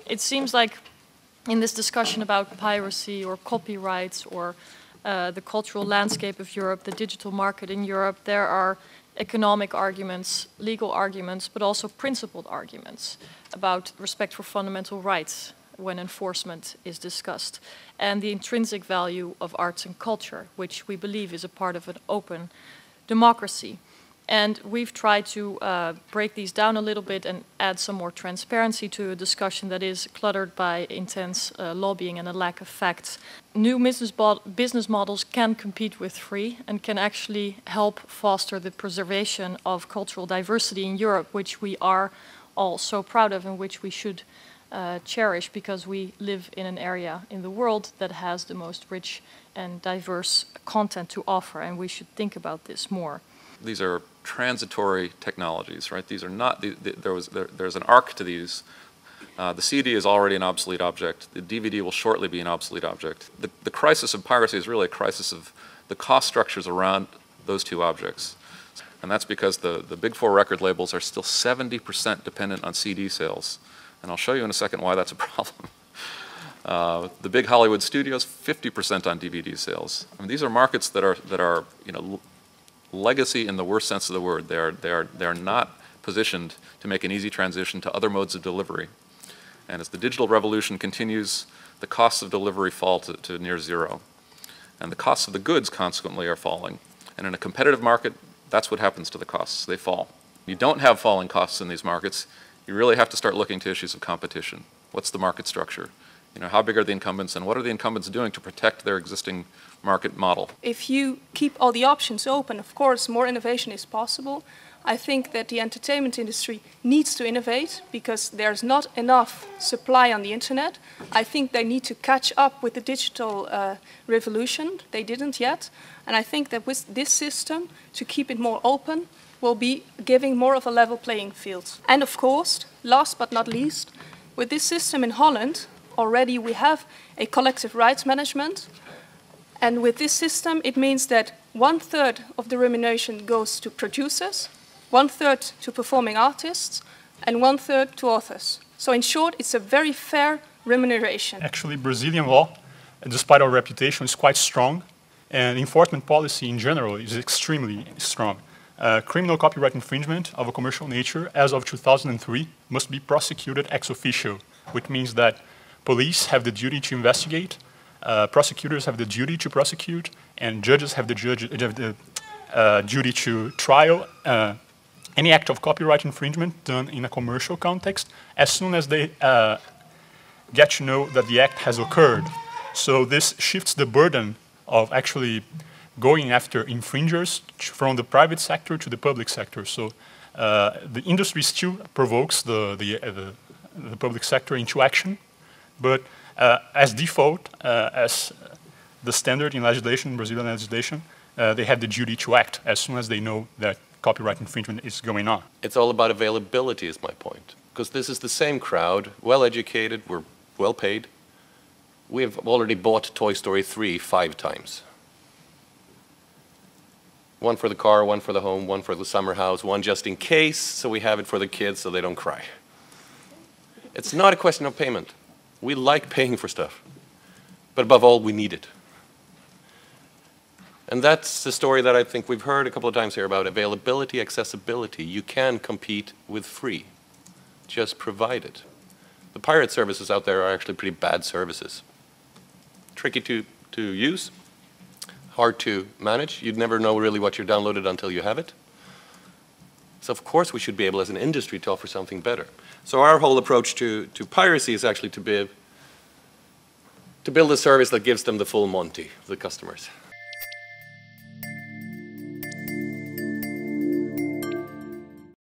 it seems like in this discussion about piracy or copyrights or the cultural landscape of Europe, the digital market in Europe, there are economic arguments, legal arguments, but also principled arguments about respect for fundamental rights when enforcement is discussed, and the intrinsic value of arts and culture, which we believe is a part of an open democracy. And we've tried to break these down a little bit and add some more transparency to a discussion that is cluttered by intense lobbying and a lack of facts. New business models can compete with free and can actually help foster the preservation of cultural diversity in Europe, which we are all so proud of and which we should cherish, because we live in an area in the world that has the most rich and diverse content to offer, and we should think about this more. These are transitory technologies, right? These are not, there's an arc to these. The CD is already an obsolete object. The DVD will shortly be an obsolete object. The crisis of piracy is really a crisis of the cost structures around those two objects. And that's because the big four record labels are still 70% dependent on CD sales. And I'll show you in a second why that's a problem. The big Hollywood studios, 50% on DVD sales. I mean, these are markets that are you know, legacy in the worst sense of the word. They're not positioned to make an easy transition to other modes of delivery. And as the digital revolution continues, the costs of delivery fall to near zero. And the costs of the goods consequently are falling. And in a competitive market, that's what happens to the costs. They fall. You don't have falling costs in these markets. You really have to start looking to issues of competition. What's the market structure? You know, how big are the incumbents, and what are the incumbents doing to protect their existing market model? If you keep all the options open, of course, more innovation is possible. I think that the entertainment industry needs to innovate because there's not enough supply on the internet. I think they need to catch up with the digital revolution. They didn't yet. And I think that with this system, to keep it more open, will be giving more of a level playing field. And of course, last but not least, with this system in Holland, already we have a collective rights management. And with this system, it means that 1/3 of the remuneration goes to producers, 1/3 to performing artists, and 1/3 to authors. So in short, it's a very fair remuneration. Actually, Brazilian law, despite our reputation, is quite strong. And enforcement policy in general is extremely strong. Criminal copyright infringement of a commercial nature, as of 2003, must be prosecuted ex officio, which means that police have the duty to investigate, prosecutors have the duty to prosecute, and judges have the duty to trial any act of copyright infringement done in a commercial context as soon as they get to know that the act has occurred. So this shifts the burden of actually going after infringers from the private sector to the public sector. So the industry still provokes the public sector into action, but as default, as the standard in legislation, Brazilian legislation, they have the duty to act as soon as they know that copyright infringement is going on. It's all about availability is my point, because this is the same crowd, well-educated, we're well-paid. We have already bought Toy Story 3 5 times. One for the car, one for the home, one for the summer house, one just in case, so we have it for the kids so they don't cry. It's not a question of payment. We like paying for stuff, but above all, we need it. And that's the story that I think we've heard a couple of times here about availability, accessibility. You can compete with free, just provide it. The pirate services out there are actually pretty bad services. Tricky to use, hard to manage. You'd never know really what you're downloaded until you have it. So of course we should be able as an industry to offer something better. So our whole approach to piracy is actually to build a service that gives them the full Monty, the customers.